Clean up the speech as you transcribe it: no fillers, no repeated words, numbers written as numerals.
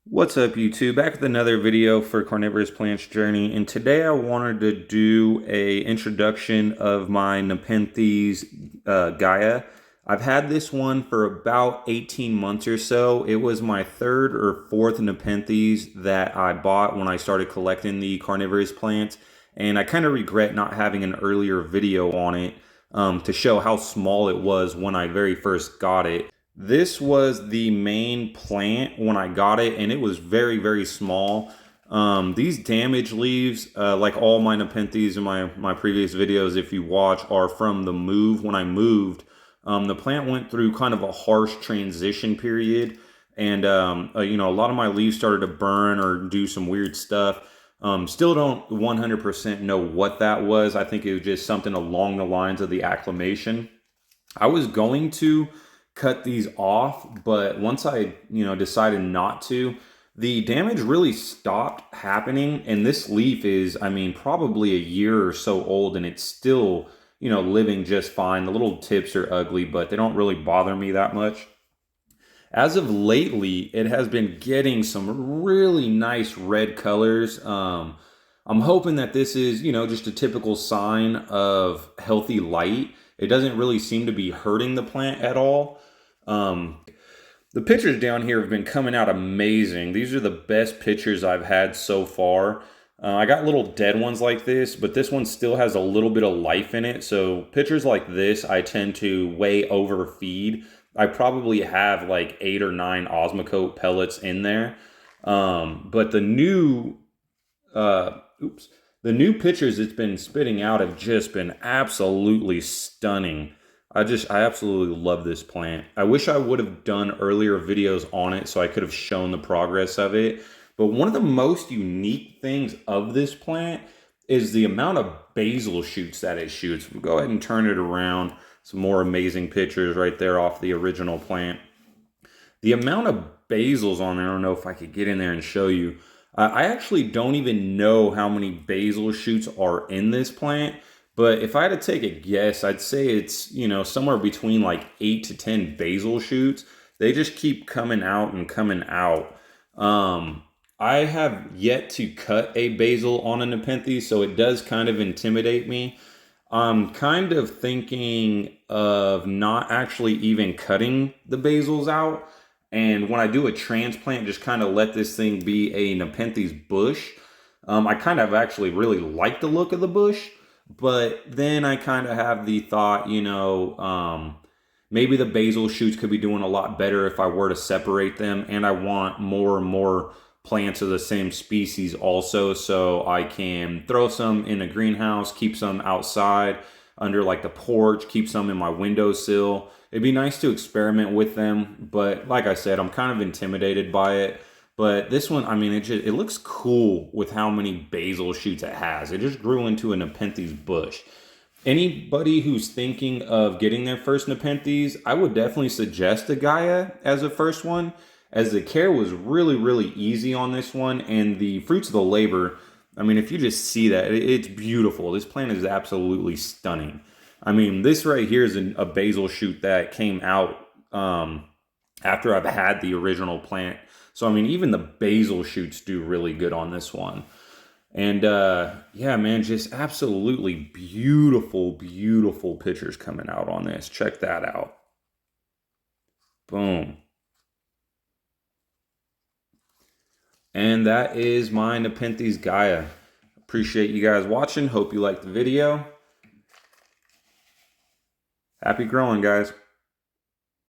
What's up, YouTube? Back with another video for Carnivorous Plants Journey, and today I wanted to do a introduction of my Nepenthes Gaya. I've had this one for about 18 months or so. It was my third or fourth Nepenthes that I bought when I started collecting the carnivorous plants, and I kind of regret not having an earlier video on it to show how small it was when I very first got it. This was the main plant when I got it, and it was very, very small. These damaged leaves, like all my Nepenthes in my previous videos, if you watch, are from the move. When I moved, the plant went through kind of a harsh transition period, and a lot of my leaves started to burn or do some weird stuff. Still don't 100% know what that was. I think it was just something along the lines of the acclimation. I was going to cut these off, but once I, decided not to, the damage really stopped happening. And this leaf is, probably a year or so old, and it's still, living just fine. The little tips are ugly, but they don't really bother me that much. As of lately, it has been getting some really nice red colors. I'm hoping that this is, just a typical sign of healthy light. It doesn't really seem to be hurting the plant at all. The pictures down here have been coming out amazing. These are the best pictures I've had so far. I got little dead ones like this, but this one still has a little bit of life in it. So pictures like this, I tend to way overfeed. I probably have like 8 or 9 Osmocote pellets in there. But the new, the new pictures it's been spitting out have just been absolutely stunning. I absolutely love this plant. I wish I would have done earlier videos on it so I could have shown the progress of it. But one of the most unique things of this plant is the amount of basil shoots that it shoots. We'll go ahead and turn it around. Some more amazing pictures right there off the original plant. The amount of basils on there, I don't know if I could get in there and show you. I actually don't even know how many basil shoots are in this plant. But if I had to take a guess, I'd say it's, somewhere between like 8 to 10 basil shoots. They just keep coming out and coming out. I have yet to cut a basil on a Nepenthes, so it does kind of intimidate me. I'm kind of thinking of not actually even cutting the basils out. And when I do a transplant, just kind of let this thing be a Nepenthes bush. I kind of actually really like the look of the bush. But then I kind of have the thought, maybe the basil shoots could be doing a lot better if I were to separate them. And I want more and more plants of the same species also, so I can throw some in a greenhouse, keep some outside under like the porch, keep some in my windowsill. It'd be nice to experiment with them, but like I said, I'm kind of intimidated by it. But this one, it looks cool with how many basil shoots it has. It just grew into a Nepenthes bush. Anybody who's thinking of getting their first Nepenthes, I would definitely suggest the Gaia as a first one, as the care was really, really easy on this one, and the fruits of the labor, if you just see that, it's beautiful. This plant is absolutely stunning. This right here is a basil shoot that came out after I've had the original plant. So, even the basil shoots do really good on this one. And yeah, man, just absolutely beautiful, beautiful pictures coming out on this. Check that out. Boom. And that is my Nepenthes Gaya. Appreciate you guys watching. Hope you liked the video. Happy growing, guys.